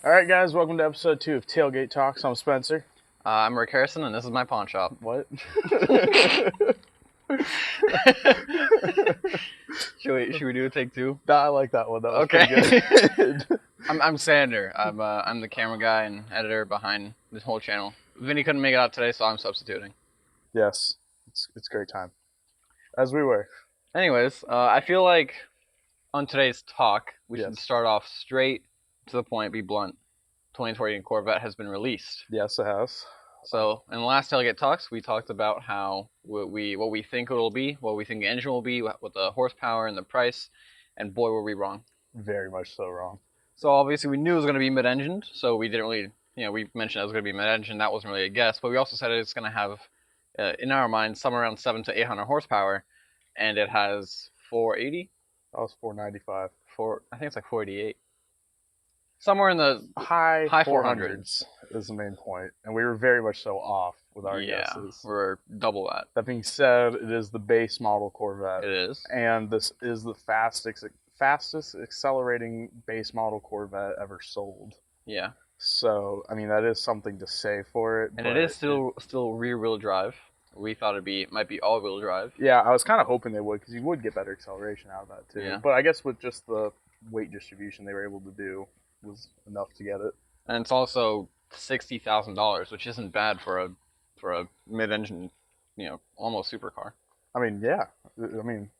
Alright guys, welcome to episode 2 of Tailgate Talks. I'm Spencer. I'm Rick Harrison, and this is my pawn shop. What? Should we do a take two? Nah, I like that one. That was Okay. pretty good. I'm Sander. I'm the camera guy and editor behind this whole channel. Vinnie couldn't make it out today, so I'm substituting. Yes, it's a great time. As we were. Anyways, I feel like on today's talk, we should Yes. start off straight to the point, be blunt. 2020 Corvette has been released. Yes, it has. So in the last Tailgate Talks, we talked about how what we think it will be, what we think the engine will be, with the horsepower and the price, and boy were we wrong. Very much so wrong. So obviously we knew it was going to be mid-engined, so we didn't really, we mentioned it was going to be mid-engine. That wasn't really a guess, but we also said it's going to have, in our minds, somewhere around 700 to 800 horsepower, and it has 480. That was 495. I think it's like 488. Somewhere in the High 400s is the main point, and we were very much so off with our guesses. We're double that. That being said, it is the base model Corvette. It is. And this is the fastest accelerating base model Corvette ever sold. Yeah. So, I mean, that is something to say for it. And it is still rear-wheel might be all-wheel drive. Yeah, I was kind of hoping they would, because you would get better acceleration out of that too. Yeah. But I guess with just the weight distribution they were able to do was enough to get it. And it's also $60,000, which isn't bad for a mid-engine, almost supercar. I mean, yeah. I mean,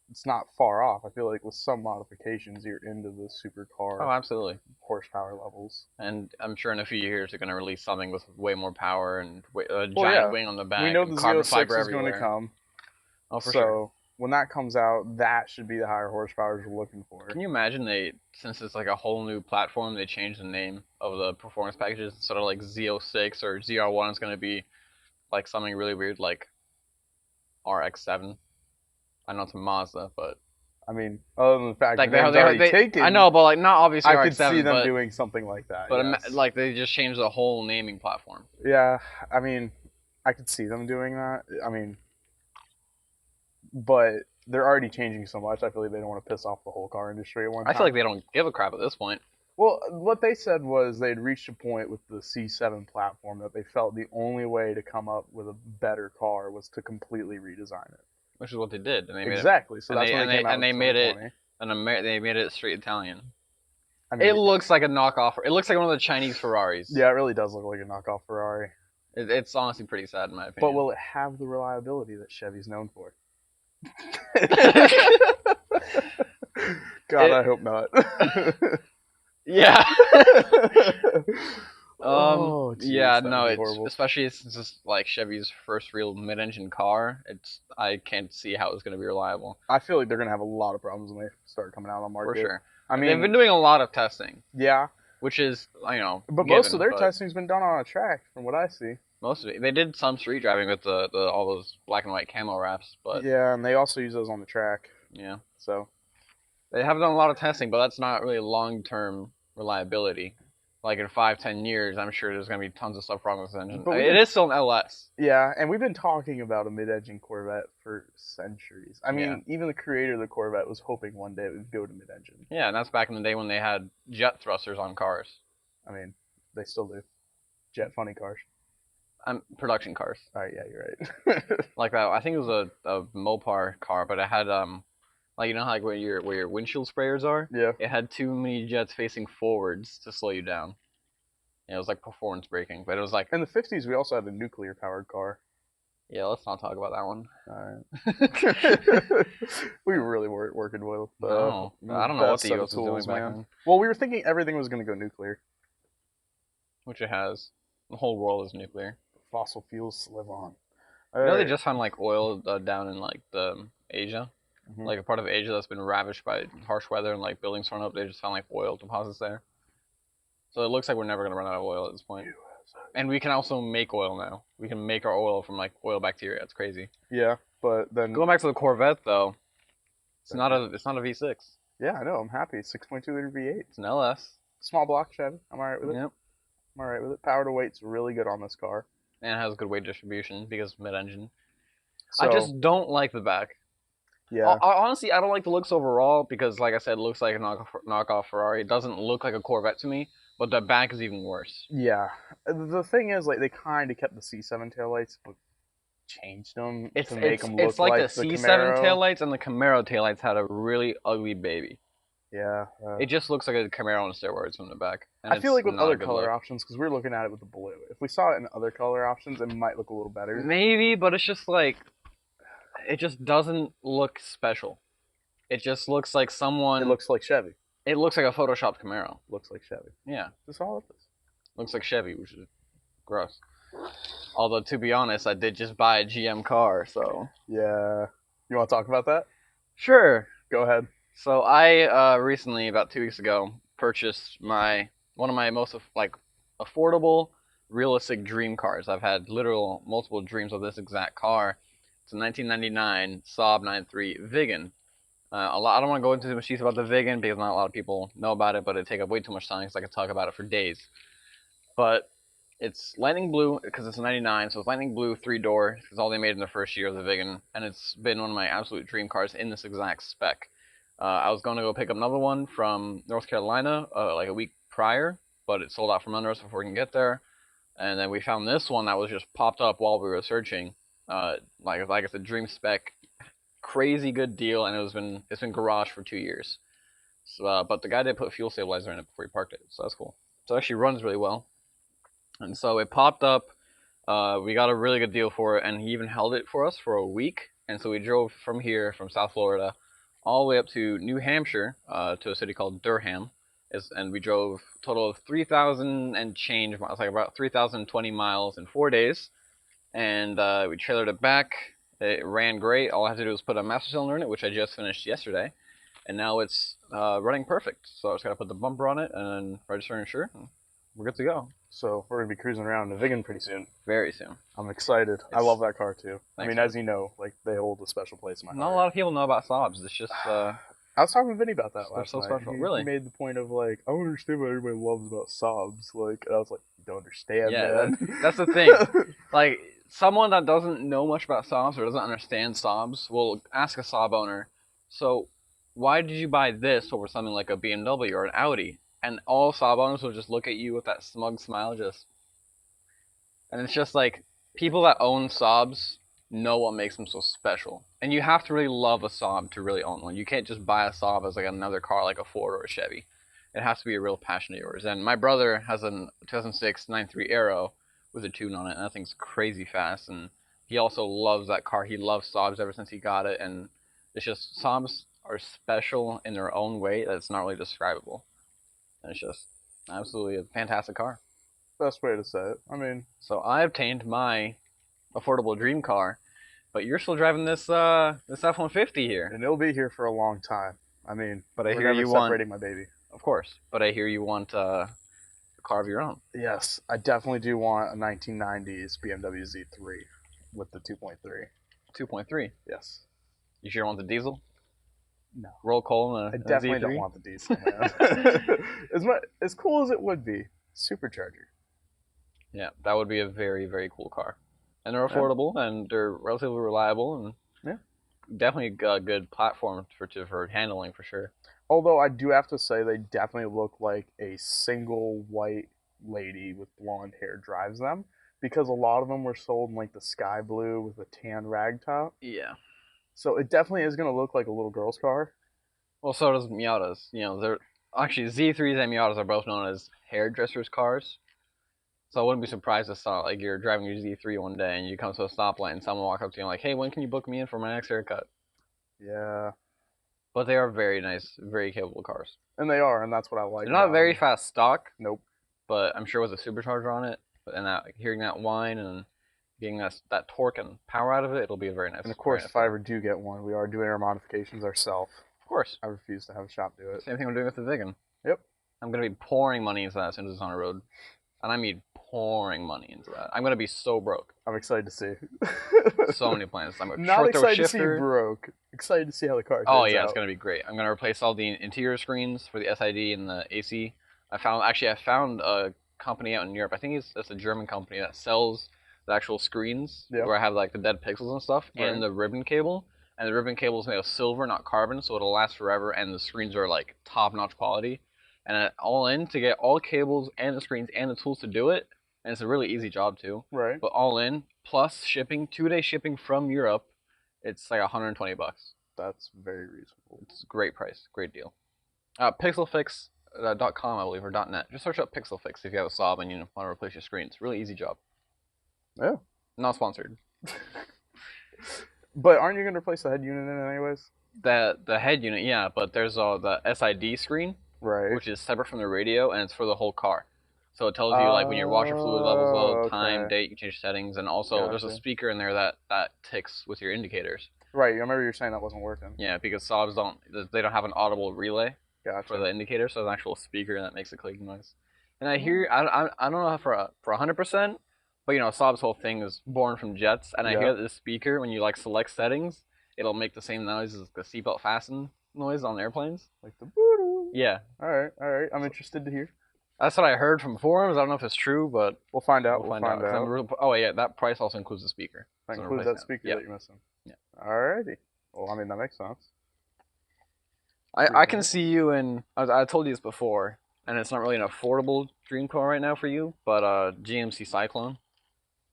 it's not far off. I feel like with some modifications, you're into the supercar Oh, absolutely. horsepower levels. And I'm sure in a few years they're going to release something with way more power and a giant wing on the back. We know and the carbon Z06 fiber is going to come. Oh, for so sure. when that comes out, that should be the higher horsepower we're looking for. Can you imagine since it's like a whole new platform, they changed the name of the performance packages instead of like Z06 or ZR1 is going to be like something really weird like RX-7. I know it's a Mazda, but I mean, other than the fact like that they've already taken, I know, but like not obviously I RX-7, could see them doing something like that. But yes. like they just changed the whole naming platform. Yeah, I mean, I could see them doing that. I mean, but they're already changing so much. I feel like they don't want to piss off the whole car industry at one time. I feel like they don't give a crap at this point. Well, what they said was they'd reached a point with the C7 platform that they felt the only way to come up with a better car was to completely redesign it. Which is what they did. And they exactly. Made it, so that's when they came out. And they made it. They made it straight Italian. I mean, it looks like a knockoff. It looks like one of the Chinese Ferraris. Yeah, it really does look like a knockoff Ferrari. It's honestly pretty sad in my opinion. But will it have the reliability that Chevy's known for? God, I hope not. Yeah. Geez, yeah, no, it's horrible. especially since it's like Chevy's first real mid-engine car. I can't see how it's going to be reliable. I feel like they're going to have a lot of problems when they start coming out on the market. For sure. I mean, they've been doing a lot of testing. Yeah. Which is, But most of their testing's been done on a track, from what I see. Most of it. They did some street driving with all those black and white camo wraps, but yeah, and they also use those on the track. Yeah. So they have done a lot of testing, but that's not really long-term reliability. Like in 5-10 years, I'm sure there's going to be tons of stuff wrong with this engine. It is still an LS. Yeah, and we've been talking about a mid-engine Corvette for centuries. I mean, even the creator of the Corvette was hoping one day it would go to mid-engine. Yeah, and that's back in the day when they had jet thrusters on cars. I mean, they still do. Jet funny cars. Production cars. All right, yeah, you're right. Like that, I think it was a Mopar car, but it had like like where your windshield sprayers are. Yeah. It had too many jets facing forwards to slow you down. Yeah, it was like performance braking, but it was like in the 50s. We also had a nuclear powered car. Yeah, let's not talk about that one. All right. We really weren't working with. No, I don't know what the US was doing back then. Well, we were thinking everything was going to go nuclear. Which it has. The whole world is nuclear. Fossil fuels live on. They just found like oil down in like the Asia, like a part of Asia that's been ravaged by harsh weather and like buildings torn up. They just found like oil deposits there. So it looks like we're never gonna run out of oil at this point. And we can also make oil now. We can make our oil from like oil bacteria. It's crazy. Yeah, but then going back to the Corvette though, it's not a V6. Yeah, I know. I'm happy. 6.2 liter V8. It's an LS. Small block Chevy. I'm alright with it. Yep. I'm alright with it. Power to weight's really good on this car. And it has good weight distribution because mid-engine. So, I just don't like the back. Yeah. Honestly, I don't like the looks overall because, like I said, it looks like a knockoff Ferrari. It doesn't look like a Corvette to me. But the back is even worse. Yeah. The thing is, like, they kind of kept the C7 taillights, but changed them It's to make it's them it's look like the like the C7 Camaro. taillights and the Camaro taillights had a really ugly baby. Yeah. It just looks like a Camaro on steroids from the back, and I feel it's like with not a other good color look. options, because we're looking at it with the blue. If we saw it in other color options, it might look a little better. Maybe, but it's just like it just doesn't look special. It just looks like It someone. looks like Chevy. It looks like a photoshopped Camaro. Looks like Chevy. Yeah, That's all it is. looks like Chevy, which is gross. Although to be honest, I did just buy a GM car, so Yeah. You want to talk about that? sure. Go ahead. So I recently, about 2 weeks ago, purchased my one of my most like affordable, realistic dream cars. I've had literal multiple dreams of this exact car. It's a 1999 Saab 93 Viggen. I don't want to go into too much detail about the Viggen because not a lot of people know about it, but it'd take up way too much time because I could talk about it for days. But it's lightning blue because it's a 99, so it's lightning blue 3-door. It's all they made in the first year of the Viggen, and it's been one of my absolute dream cars in this exact spec. I was going to go pick up another one from North Carolina like a week prior, but it sold out from under us before we can get there. And then we found this one that was just popped up while we were searching. Like it's a dream spec, crazy good deal, and it's been garage for 2 years. So, but the guy did put fuel stabilizer in it before he parked it, so that's cool. So it actually runs really well. And so it popped up. We got a really good deal for it, and he even held it for us for a week. And so we drove from here, from South Florida, all the way up to New Hampshire, to a city called Durham. And we drove a total of 3,000 and change miles, like about 3,020 miles in 4 days. And we trailered it back. It ran great. All I had to do was put a master cylinder in it, which I just finished yesterday. And now it's running perfect. So I just got to put the bumper on it and then register and insure. And we're good to go. So we're gonna be cruising around in a Viggen pretty soon. Very soon. I'm excited. I love that car too. I mean, man. as you know, like they hold a special place in my Not a heart. lot of people know about Saabs. It's just I was talking to Vinny about that they're last so night. special. He Really? made the point of like, I don't understand what everybody loves about Saabs. Like, and I was like, you don't understand, Yeah, man. that's the thing. Like someone that doesn't know much about Saabs or doesn't understand Saabs will ask a Saab owner, so why did you buy this over something like a BMW or an Audi? And all Saab owners will just look at you with that smug smile, and it's just like people that own Saabs know what makes them so special. And you have to really love a Saab to really own one. You can't just buy a Saab as like another car like a Ford or a Chevy. It has to be a real passion of yours. And my brother has a 2006 93 Aero with a tune on it, and that thing's crazy fast. And he also loves that car. He loves Saabs ever since he got it, and it's just Saabs are special in their own way that's not really describable. And it's just absolutely a fantastic car. Best way to say it. I mean, So I obtained my affordable dream car, but you're still driving this this F-150 here. and it'll be here for a long time. I mean, But I we're hear never you want, separating my baby. of course. But I hear you want a car of your own. Yes, I definitely do want a 1990s BMW Z3 with the 2.3. 2.3. Yes. You sure want the diesel? No. Roll coal in I a definitely Z3? don't want the diesel, man. As cool as it would be, supercharger. Yeah, that would be a very, very cool car. And they're Yeah. affordable and they're relatively reliable and Yeah. definitely a good platform for handling for sure. Although I do have to say they definitely look like a single white lady with blonde hair drives them, because a lot of them were sold in like the sky blue with a tan rag top. Yeah. So it definitely is going to look like a little girl's car. Well, so does Miatas. You know, they're actually Z3s and Miatas are both known as hairdressers' cars. So I wouldn't be surprised if like you're driving your Z3 one day and you come to a stoplight and someone walks up to you and like, "Hey, when can you book me in for my next haircut?" Yeah. But they are very nice, very capable cars. And they are, and that's what I like. They're not about very them. fast stock, Nope. but I'm sure with a supercharger on it, and that hearing that whine and getting that torque and power out of it, it'll be a very nice. And of course, nice if I car. ever do get one, we are doing our modifications ourselves. Of course. I refuse to have a shop do it. Same thing we're doing with the Viggen. Yep. I'm gonna be pouring money into that as soon as it's on the road, and I mean pouring money into that. I'm gonna be so broke. I'm excited to see. So many plans. I'm Not short throw excited to see shifter. broke. Excited to see how the car turns Oh yeah, out. it's gonna be great. I'm gonna replace all the interior screens for the SID and the AC. I found a company out in Europe. I think it's a German company that sells the actual screens where I have like the dead pixels and stuff and the ribbon cable. And the ribbon cable is made of silver, not carbon, so it'll last forever. And the screens are like top-notch quality. and all in to get all cables and the screens and the tools to do it. And it's a really easy job too. Right. But all in plus shipping, 2-day shipping from Europe, it's like $120. That's very reasonable. It's a great price, great deal. Pixelfix.com, I believe, or .net. Just search up Pixelfix if you have a Saab and you want to replace your screen. It's a really easy job. Yeah. Not sponsored. But aren't you going to replace the head unit in it anyways? The head unit, yeah, but there's the SID screen, right, which is separate from the radio, and it's for the whole car. So it tells you like when your washer fluid level's low, time, date, you change settings, and also there's a speaker in there that ticks with your indicators. Right, I remember you were saying that wasn't working. Yeah, because Saabs don't have an audible relay for the indicator, so there's an actual speaker that makes a clicking noise. And I hear I don't know for 100%, but you know Saab's whole thing is born from jets, and I hear that this speaker when you like select settings, it'll make the same noise as the seatbelt fasten noise on airplanes. Like the boo. Yeah. All right. I'm interested to hear. That's what I heard from forums. I don't know if it's true, but we'll find out. We'll find out. Oh yeah, that price also includes the speaker. That includes that speaker that you're missing. Yeah. Alrighty. Well, I mean that makes sense. I can see you in. I told you this before, and it's not really an affordable dream car right now for you, but GMC Cyclone.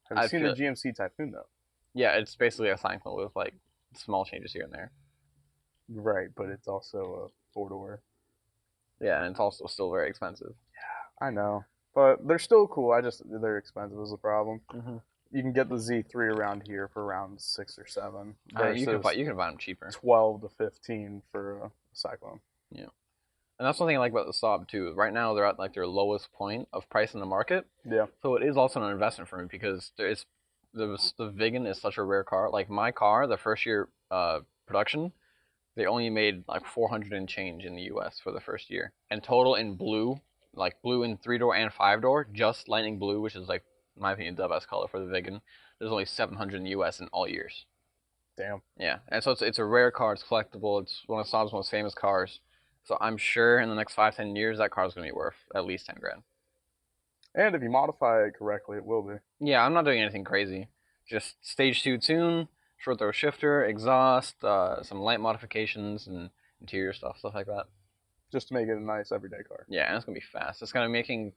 Have you seen the GMC Typhoon though? Yeah, it's basically a Cyclone with like small changes here and there. Right, but it's also a 4-door. Yeah, and it's also still very expensive. Yeah, I know, but they're still cool. They're expensive is the problem. Mm-hmm. You can get the Z3 around here for around 6 or 7. You can buy them cheaper. 12 to 15 for a Cyclone. Yeah, and that's one thing I like about the Saab too. Right now they're at like their lowest point of price in the market. Yeah. So it is also an investment for me because the Vigan is such a rare car. Like my car, the first year production, they only made like 400 and change in the U.S. for the first year, and total in blue, like blue in 3-door and 5-door, just lightning blue, which is like in my opinion the best color for the Vigan. There's only 700 in the U.S. in all years. Damn. Yeah, and so it's a rare car. It's collectible. It's one of Saab's most famous cars. So I'm sure in the next 5-10 years that car's gonna be worth at least 10 grand. And if you modify it correctly, it will be. Yeah, I'm not doing anything crazy. Just stage 2 tune, short throw shifter, exhaust, some light modifications, and interior stuff like that. Just to make it a nice everyday car. Yeah, and it's gonna be fast. It's gonna be making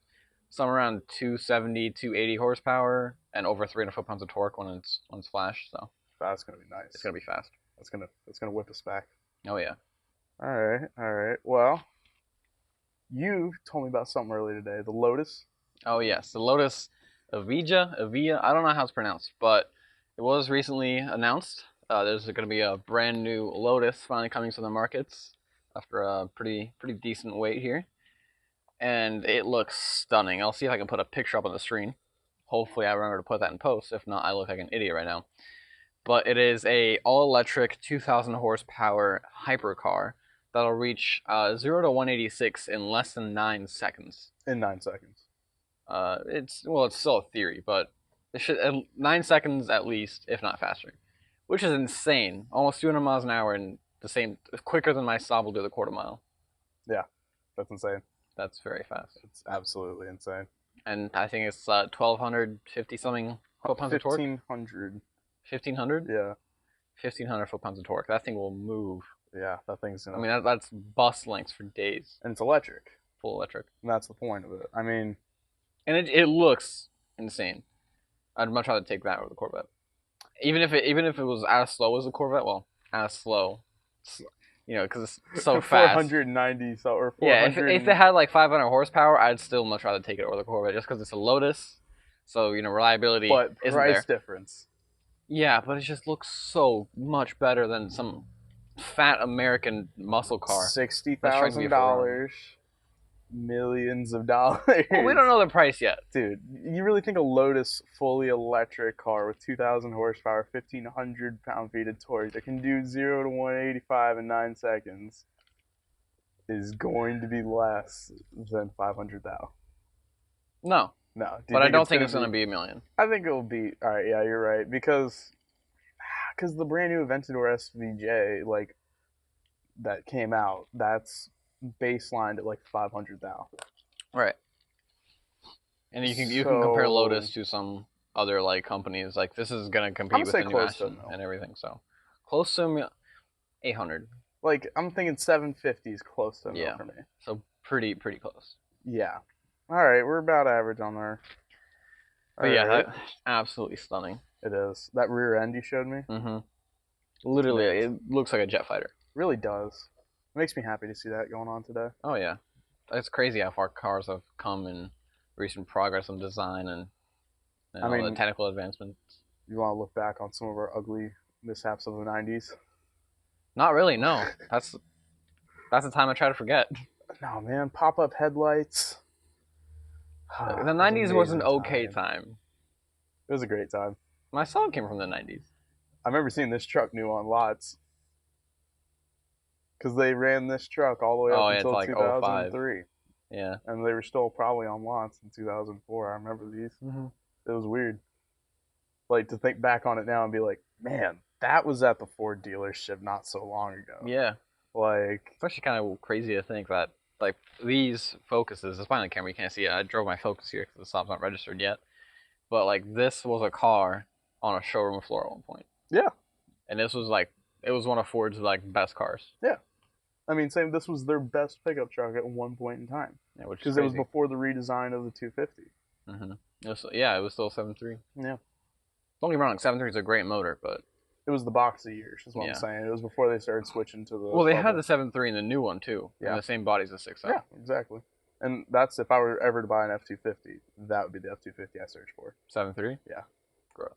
somewhere around 270, 280 horsepower, and over 300 foot-pounds of torque when it's flashed. So that's gonna be nice. It's gonna be fast. It's gonna whip us back. Oh yeah. All right. Well, you told me about something earlier today. The Lotus. Oh yes, the Lotus Evija. I don't know how it's pronounced, but it was recently announced. There's going to be a brand new Lotus finally coming to the markets after a pretty decent wait here, and it looks stunning. I'll see if I can put a picture up on the screen. Hopefully, I remember to put that in post. If not, I look like an idiot right now. But it is a all-electric 2,000 horsepower hypercar that'll reach 0 to 186 in less than 9 seconds. In 9 seconds. It's still a theory, but it should 9 seconds at least, if not faster, which is insane. Almost 200 miles an hour and quicker than my Saab will do the quarter mile. Yeah, that's insane. That's very fast. It's absolutely insane. And I think it's 1,250 something foot-pounds of torque. 1,500. 1,500? Yeah. 1,500 foot-pounds of torque. That thing will move. Yeah, that thing's gonna. I mean, that's bus lengths for days. And it's electric. Full electric. And that's the point of it. I mean. And it looks insane. I'd much rather take that over the Corvette. Even if it was as slow as the Corvette, well, as slow, you know, because it's so fast. 490 or 400. Yeah, if it had like 500 horsepower, I'd still much rather take it over the Corvette just because it's a Lotus. So you know, reliability. But price there. difference. Yeah, but it just looks so much better than some fat American muscle car. $60,000. Millions of dollars. Well, we don't know the price yet. Dude, you really think a Lotus fully electric car with 2,000 horsepower, 1,500 pound-feet of torque that can do 0 to 185 in 9 seconds is going to be less than 500,000? No. No. But I don't think it's going to be $1 million. I think it will be. All right, yeah, you're right. Because the brand new Aventador SVJ, like, that came out, that's baselined at like 500,000. Right. And you can compare Lotus to some other like companies. Like this is gonna compete with the new Ashton and everything. So close to 800. Like I'm thinking 750 is close to for me. So pretty close. Yeah. All right, we're about average on there. But yeah, that's absolutely stunning. It is. That rear end you showed me? Mm-hmm. Literally, it looks like a jet fighter. Really does. It makes me happy to see that going on today. Oh yeah, it's crazy how far cars have come in recent progress in design and all the technical advancements. You want to look back on some of our ugly mishaps of the 90s? Not really, no. That's the time I try to forget. No, man. Pop-up headlights. The 90s was an okay time. It was a great time. My son came from the 90s. I remember seeing this truck new on lots. Because they ran this truck all the way up until like 2003. 05. Yeah. And they were still probably on lots in 2004. I remember these. Mm-hmm. It was weird. Like, to think back on it now and be like, man, that was at the Ford dealership not so long ago. Yeah. Like, it's actually kind of crazy to think that, like, these Focuses, it's behind the camera, you can't see it. I drove my Focus here because the stop's not registered yet. But, like, this was a car on a showroom floor at one point. Yeah. And this was, like, it was one of Ford's, like, best cars. Yeah. I mean, this was their best pickup truck at one point in time. Yeah, which because it was before the redesign of the 250. Mm-hmm. It was still 7.3. Yeah. Don't get me wrong, 7.3 is a great motor, but it was the box of years, is what I'm saying. It was before they started switching to the. Well, they had the 7.3 and the new one too. Yeah. And the same body as the 6.0. Yeah, exactly. And that's if I were ever to buy an F250, that would be the F250 I search for. 7.3? Yeah. Gross.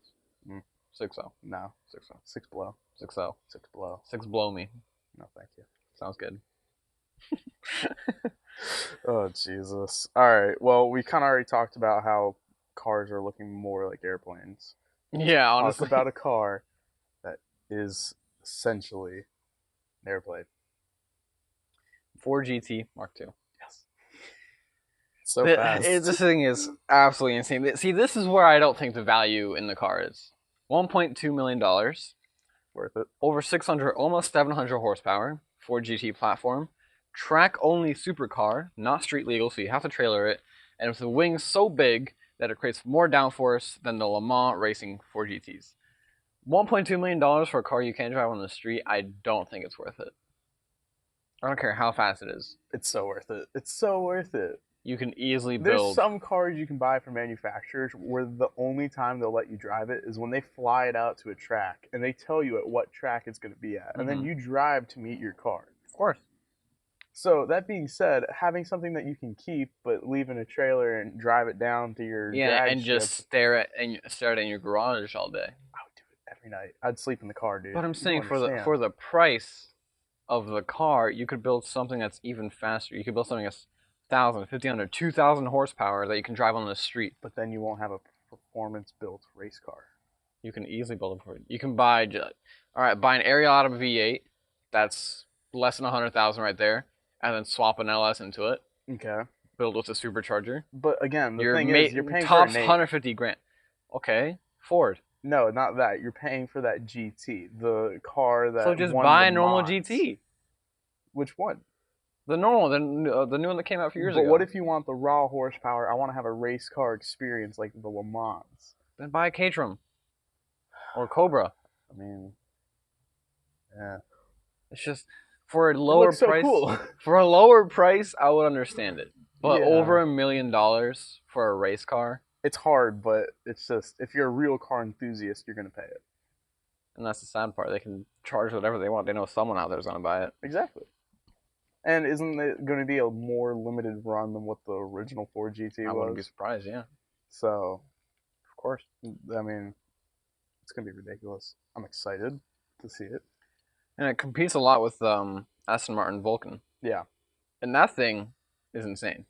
6.0. No. 6.0. 6 below. 6.0. 6 below. 6 blow me. No, thank you. Sounds good. Oh, Jesus. All right. Well, we kind of already talked about how cars are looking more like airplanes. Yeah, honestly. Talk about a car that is essentially an airplane. Ford GT Mark II. Yes. So fast. This thing is absolutely insane. See, this is where I don't think the value in the car is. $1.2 million. Worth it. Over 600, almost 700 horsepower. Ford GT platform. Track-only supercar, not street legal, so you have to trailer it. And with the wings so big that it creates more downforce than the Le Mans racing Ford GTs. $1.2 million for a car you can't drive on the street, I don't think it's worth it. I don't care how fast it is. It's so worth it. It's so worth it. You can easily build. There's some cars you can buy from manufacturers where the only time they'll let you drive it is when they fly it out to a track and they tell you at what track it's going to be at. And then you drive to meet your car. Of course. So that being said, having something that you can keep but leave in a trailer and drive it down to your drag and strip, just stare at it in your garage all day. I would do it every night. I'd sleep in the car, dude. But I'm saying for the price of the car, you could build something that's even faster. You could build something that's 1,000, 1,500, 2,000 horsepower that you can drive on the street. But then you won't have a performance-built race car. You can easily build it. You can buy an Ariata V8 that's less than 100,000 right there. And then swap an LS into it. Okay. Build with a supercharger. But again, the thing is, you're paying tops for $150,000. Okay, Ford. No, not that. You're paying for that GT, the car that. So just buy a normal GT. Which one? The normal, the new one that came out a few years ago. But what if you want the raw horsepower? I want to have a race car experience like the Le Mans. Then buy a Caterham. Or Cobra. I mean, yeah. It's just. For a lower price, cool. For a lower price, I would understand it. But over $1 million for a race car, it's hard. But it's just if you're a real car enthusiast, you're gonna pay it. And that's the sad part. They can charge whatever they want. They know someone out there is gonna buy it. Exactly. And isn't it going to be a more limited run than what the original Ford GT was? I wouldn't be surprised. Yeah. So, of course. I mean, it's gonna be ridiculous. I'm excited to see it. And it competes a lot with Aston Martin Vulcan. Yeah. And that thing is insane.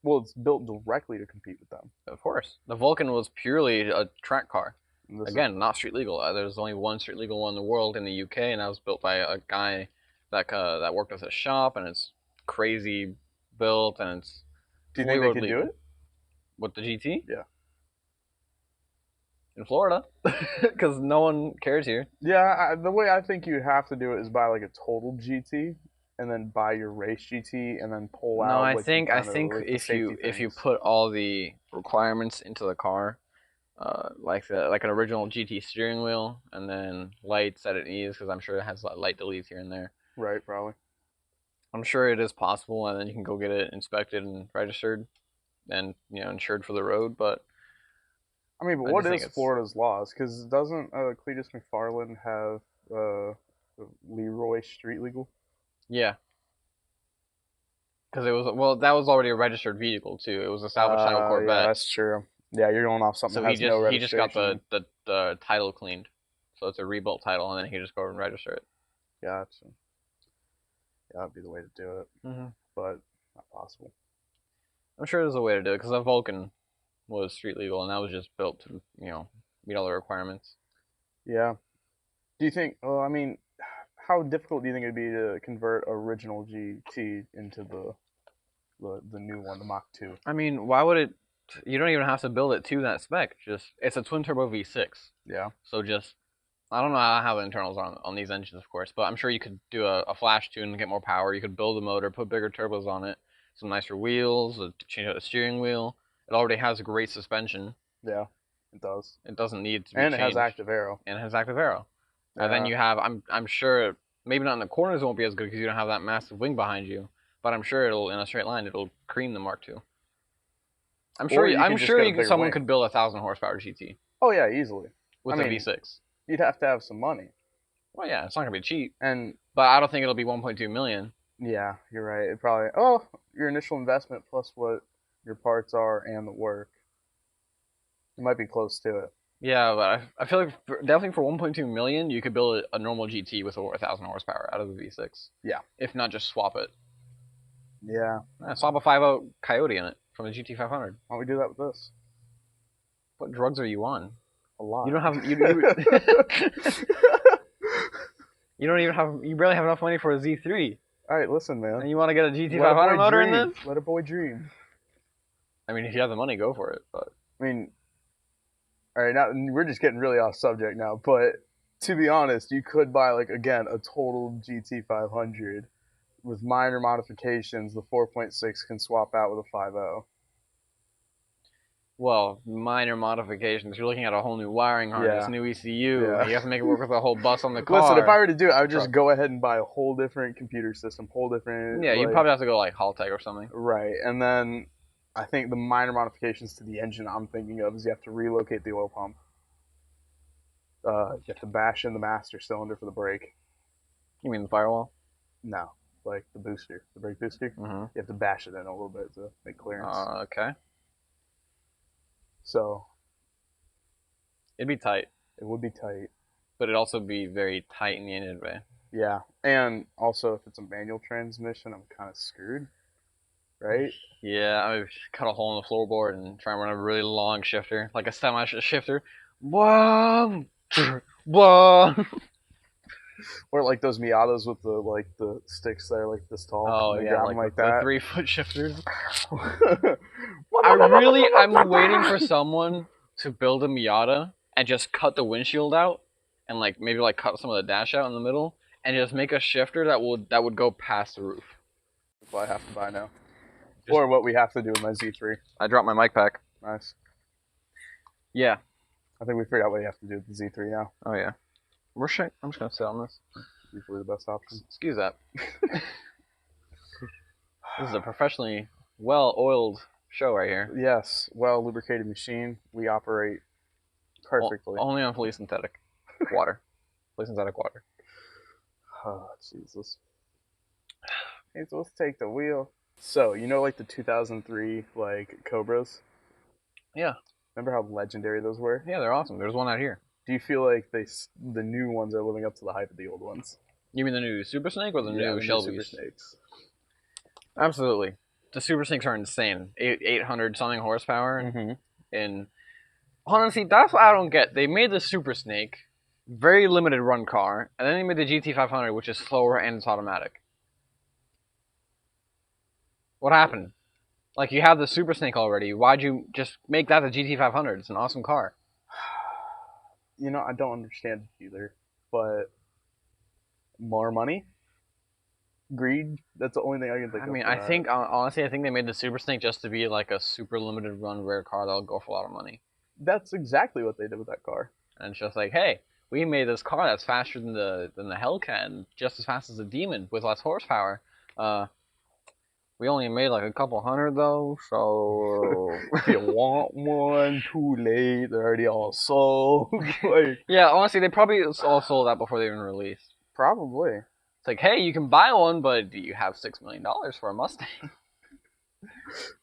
Well, it's built directly to compete with them. Of course. The Vulcan was purely a track car. Again, not street legal. There's only one street legal one in the world in the UK, and that was built by a guy that worked at a shop, and it's crazy built, and it's... Do you think they could do it? With the GT? Yeah. In Florida, because no one cares here. Yeah, the way I think you'd have to do it is buy like a total GT, and then buy your race GT, and then pull out. No, I think if you put all the requirements into the car, like an original GT steering wheel, and then lights that it needs, because I'm sure it has light deletes here and there. Right, probably. I'm sure it is possible, and then you can go get it inspected and registered, and insured for the road. But I mean, but I what just think is it's Florida's laws? Because doesn't Cletus McFarland have uh, Leroy street legal? yeah, because it was that was already a registered vehicle too. It was a salvage title Yeah, Corvette. that's true. Yeah, you're going off something So that has no he just got registration. the title cleaned, so it's a rebuilt title, and then he just go and register it. Gotcha. Yeah, that'd be the way to do it, Mm-hmm. but not possible. I'm sure there's a way to do it because the Vulcan was street legal, and that was just built to meet all the requirements. Yeah. Do you think? Well, I mean, how difficult do you think it'd be to convert original GT into the new one, the Mach 2? I mean, why would it? You don't even have to build it to that spec. Just it's a twin turbo V6. Yeah. So just I don't know how the internals are on these engines, of course, but I'm sure you could do a flash tune and get more power. You could build a motor, put bigger turbos on it, some nicer wheels, change out the steering wheel. It already has a great suspension. Yeah, it does. It doesn't need to be And it changed. has active aero. And it has active aero. Yeah. And then you have I'm sure maybe not in the corners it won't be as good because you don't have that massive wing behind you, but I'm sure it'll in a straight line it'll cream the Mark II. I'm sure someone could build a 1,000 horsepower GT. Oh yeah, easily. With a V6. You'd have to have some money. Well, yeah, it's not gonna be cheap, but I don't think it'll be 1.2 million. Yeah, you're right. It probably your initial investment plus what your parts are and the work. You might be close to it. Yeah, but I feel like definitely for 1.2 million, you could build a normal GT with over 1,000 horsepower out of the V6. Yeah. If not, just swap it. Yeah. Swap a 5.0 Coyote in it from the GT500. Why don't we do that with this? What drugs are you on? A lot. You don't have you don't even have you barely have enough money for a Z3. All right, listen, man. And you want to get a GT500 motor dream. in this? Let a boy dream. I mean, if you have the money, go for it. But I mean, all right, now we're just getting really off subject now. But to be honest, you could buy a total GT500 with minor modifications. The 4.6 can swap out with a 5.0. Well, minor modifications. You're looking at a whole new wiring harness, new ECU. Yeah. You have to make it work with a whole bus on the car. Listen, if I were to do it, I would just go ahead and buy a whole different computer system, whole different. Yeah, you'd probably have to go Haltech or something. Right, and then I think the minor modifications to the engine I'm thinking of is you have to relocate the oil pump. You have to bash in the master cylinder for the brake. You mean the firewall? No, the booster, the brake booster. Mm-hmm. You have to bash it in a little bit to make clearance. Okay. So it'd be tight. It would be tight. But it'd also be very tight in the engine bay. Yeah, and also if it's a manual transmission, I'm kind of screwed. Right? Yeah, I would cut a hole in the floorboard and try and run a really long shifter, like a semi shifter. Whoa! Whoa! Or those Miatas with the sticks that are this tall. Oh yeah, like that. The 3-foot shifters. I'm waiting for someone to build a Miata and just cut the windshield out and maybe cut some of the dash out in the middle and just make a shifter that would go past the roof. That's what I have to buy now. Or what we have to do with my Z3. I dropped my mic pack. Nice. Yeah. I think we figured out what you have to do with the Z3 now. Oh yeah. I'm just gonna sit on this. Usually the best option. Excuse that. This is a professionally well-oiled show right here. Yes, well-lubricated machine. We operate perfectly. Only on fully synthetic water. Fully synthetic water. Oh, Jesus. Okay, so let's take the wheel. So, the 2003, Cobras? Yeah. Remember how legendary those were? Yeah, they're awesome. There's one out here. Do you feel like the new ones are living up to the hype of the old ones? You mean the new Super Snake or the new Shelby's? Super Snakes. Absolutely. The Super Snakes are insane. 800 something horsepower. Mm-hmm. And honestly, that's what I don't get. They made the Super Snake, very limited run car, and then they made the GT500, which is slower and it's automatic. What happened? You have the Super Snake already. Why'd you just make that the GT500? It's an awesome car. I don't understand it either. But more money? Greed? That's the only thing I can think of. I mean, honestly, I think they made the Super Snake just to be a super limited run rare car that'll go for a lot of money. That's exactly what they did with that car. And it's just hey, we made this car that's faster than the Hellcat and just as fast as the Demon with less horsepower. We only made like a couple hundred though, so If you want one, too late. They're already all sold. Like, yeah, honestly, they probably all sold out before they even released. probably. It's like, hey, you can buy one, but do you have $6 million for a Mustang?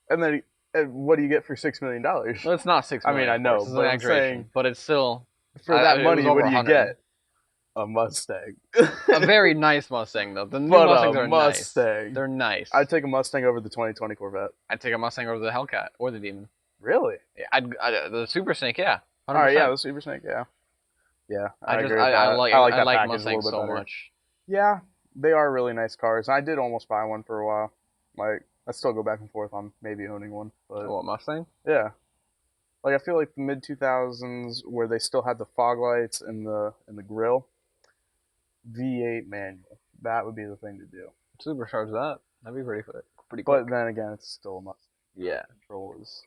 And then, what do you get for $6 million? Well, it's not $6 million. I know, it's an but I'm exaggeration, saying but it's still for that it money, was over what do you 100. get? A Mustang. A very nice Mustang though. The new But Mustangs a are Mustang. nice. They're nice. I'd take a Mustang over the 2020 Corvette. I'd take a Mustang over the Hellcat or the Demon. Really? Yeah, the Super Snake, yeah. 100%. All right, yeah, the Super Snake, yeah. Yeah, I agree with that. I like that package Mustangs a little so bit better. much. Yeah, they are really nice cars. I did almost buy one for a while. Like, I still go back and forth on maybe owning one, but What, Mustang? yeah. Like, I feel like the mid 2000s where they still had the fog lights and the grill, V8 manual. That would be the thing to do. Supercharge that. That'd be pretty quick. But then again, it's still a Mustang. Yeah. Control is.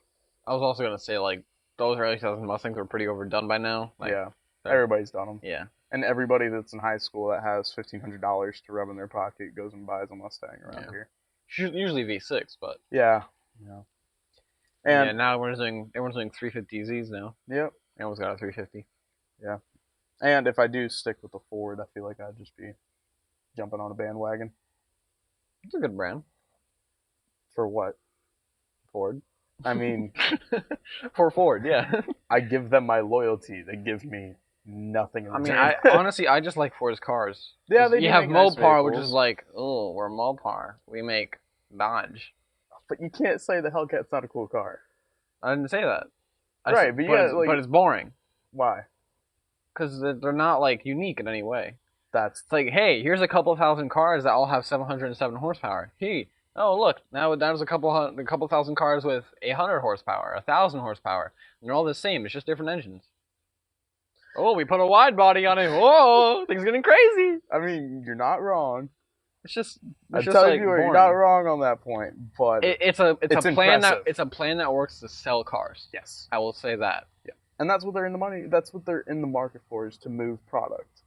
I was also gonna say like those early 2000 Mustangs were pretty overdone by now. Like, Yeah. Everybody's done them. Yeah. And everybody that's in high school that has $1,500 to rub in their pocket goes and buys a Mustang around here. Usually V6, but yeah. And yeah, now everyone's doing 350Zs now. Yep. Everyone's got a 350. Yeah. And if I do stick with the Ford, I feel like I'd just be jumping on a bandwagon. It's a good brand. For what? Ford. I mean, for Ford, yeah. I give them my loyalty. They give me nothing in return. I honestly, I just like Ford's cars. Yeah, you have Mopar, which is like, oh, we're Mopar. We make Dodge. But you can't say the Hellcat's not a cool car. I didn't say that. Right, but it's boring. Why? Because they're not like unique in any way. It's like, hey, here's a couple thousand cars that all have 707 horsepower. Hey, oh look, now there's a couple thousand cars with 800 horsepower, 1,000 horsepower, and they're all the same. It's just different engines. Oh, we put a wide body on it. Whoa, things getting crazy. I mean, you're not wrong. It's just you're not wrong on that point, but it's a plan that works to sell cars. Yes, I will say that. Yeah, and that's what they're in the money. That's what they're in the market for, is to move product.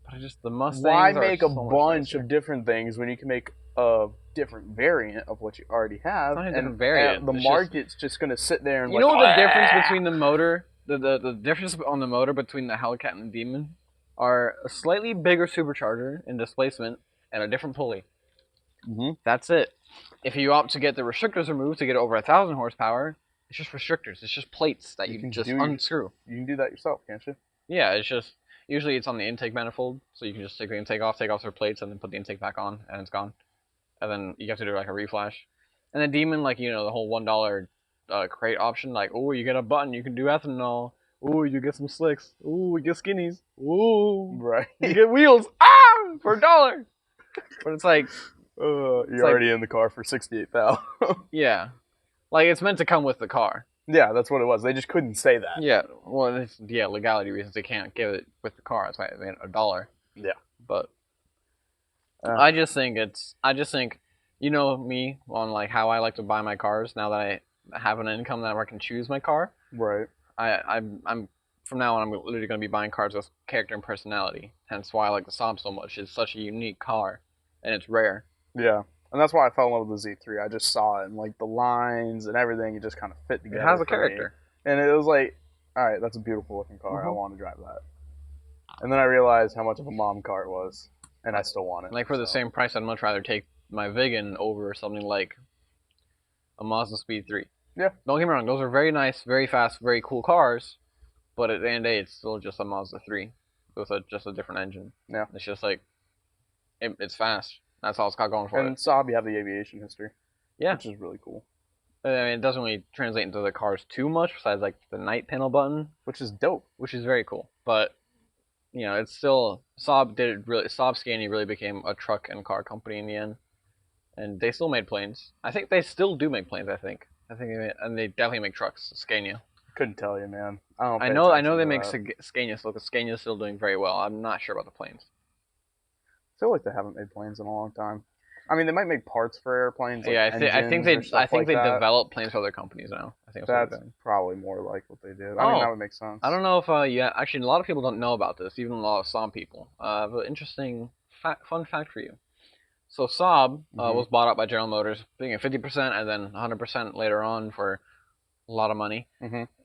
But just the Mustangs. Why make a bunch of different things when you can make a different variant of what you already have? It's not a different variant. The market's just going to sit there and you know the difference between the motor, the difference on the motor between the Hellcat and the Demon are a slightly bigger supercharger in displacement and a different pulley. Mm-hmm. That's it. If you opt to get the restrictors removed to get over 1,000 horsepower, it's just restrictors. It's just plates that you can just unscrew. You can do that yourself, can't you? Yeah, it's just usually it's on the intake manifold, so you can just take the intake off their plates, and then put the intake back on, and it's gone. And then you have to do like a reflash. And the Demon, like, you know, the whole $1 crate option, like, oh, you get a button, you can do ethanol. Ooh, you get some slicks. Ooh, you get skinnies. Ooh, right. You get wheels. For $1. But it's like, you're already in the car for $68,000. Yeah, like it's meant to come with the car. Yeah, that's what it was. They just couldn't say that. Yeah, well, legality reasons they can't give it with the car. That's why they made it $1. Yeah, but I just think you know me on like how I like to buy my cars. Now that I have an income that I can choose my car, right? I'm from now on I'm literally going to be buying cars with character and personality. Hence why I like the Saab so much. It's such a unique car, and it's rare. Yeah. And that's why I fell in love with the Z3. I just saw it, and like the lines and everything, it just kind of fit together. It has a character. And it was like, all right, that's a beautiful looking car. I want to drive that. And then I realized how much of a mom car it was, and I still want it. Like for the same price, I'd much rather take my Vigan over something like a Mazda Speed 3. Yeah. Don't get me wrong; those are very nice, very fast, very cool cars. But at the end of the day, it's still just a Mazda 3 with just a different engine. Yeah. It's just like it's fast. That's all it's got going for it. And Saab, you have the aviation history. Yeah. Which is really cool. I mean, it doesn't really translate into the cars too much, besides like the night panel button, which is dope, which is very cool. But you know, it's still Saab Scania really became a truck and car company in the end, and they still made planes. I think they still do make planes. And they definitely make trucks. Scania. Couldn't tell you, man. I know they make Scania still, because Scania's still doing very well. I'm not sure about the planes. I feel like they haven't made planes in a long time. I mean, they might make parts for airplanes. Like I think they develop planes for other companies now. I think that's probably more like what they did. I mean, that would make sense. I don't know if actually a lot of people don't know about this, even a lot of Saab people. But interesting fun fact for you. So Saab was bought up by General Motors, being at 50% and then 100% later on for a lot of money.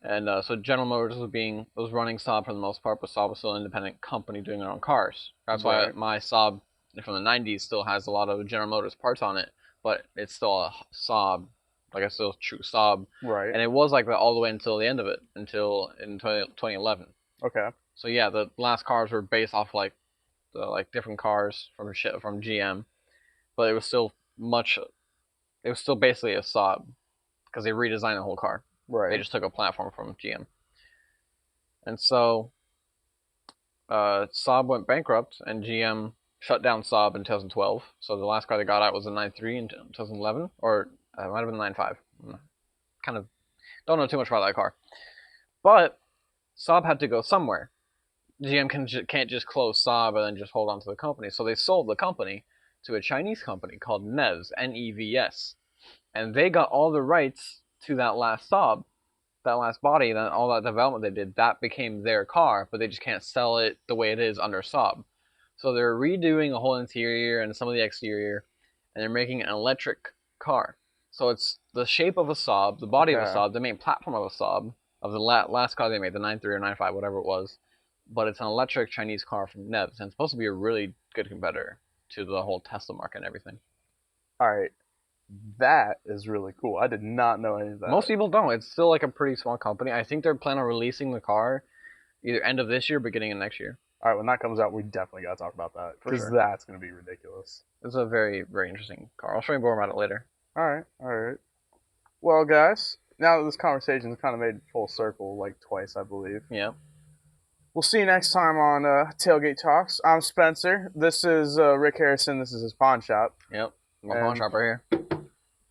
And so General Motors was running Saab for the most part, but Saab was still an independent company doing their own cars. That's why my Saab from the 90s still has a lot of General Motors parts on it, but it's still a Saab, like a still true Saab. Right. And it was like that all the way until the end of it, until in 2011. Okay. So yeah, the last cars were based off like different cars from GM, but it was still basically a Saab because they redesigned the whole car. Right. They just took a platform from GM. And so Saab went bankrupt, and GM shut down Saab in 2012. So the last car they got out was the 9.3 in 2011, or it might have been the 9.5. Kind of don't know too much about that car. But Saab had to go somewhere. GM can't just close Saab and then just hold on to the company. So they sold the company to a Chinese company called NEVS, N-E-V-S. And they got all the rights to that last Saab, that last body, then all that development they did, that became their car, but they just can't sell it the way it is under Saab. So they're redoing the whole interior and some of the exterior, and they're making an electric car. So it's the shape of a Saab, the body of a Saab, the main platform of a Saab, of the last car they made, the 9.3 or 9.5, whatever it was. But it's an electric Chinese car from NEVS, and it's supposed to be a really good competitor to the whole Tesla market and everything. All right. That is really cool. I did not know any of that. Most people don't. It's still like a pretty small company. I think they're planning on releasing the car either end of this year or beginning of next year. All right, when that comes out, we definitely got to talk about that because that's going to be ridiculous. It's a very, very interesting car. I'll show you more about it later. All right. Well, guys, now that this conversation's kind of made full circle like twice, I believe. Yeah. We'll see you next time on Tailgate Talks. I'm Spencer. This is Rick Harrison. This is his pawn shop. Yep. My pawn shop right here.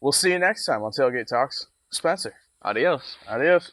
We'll see you next time on Tailgate Talks. Spencer. Adios. Adios.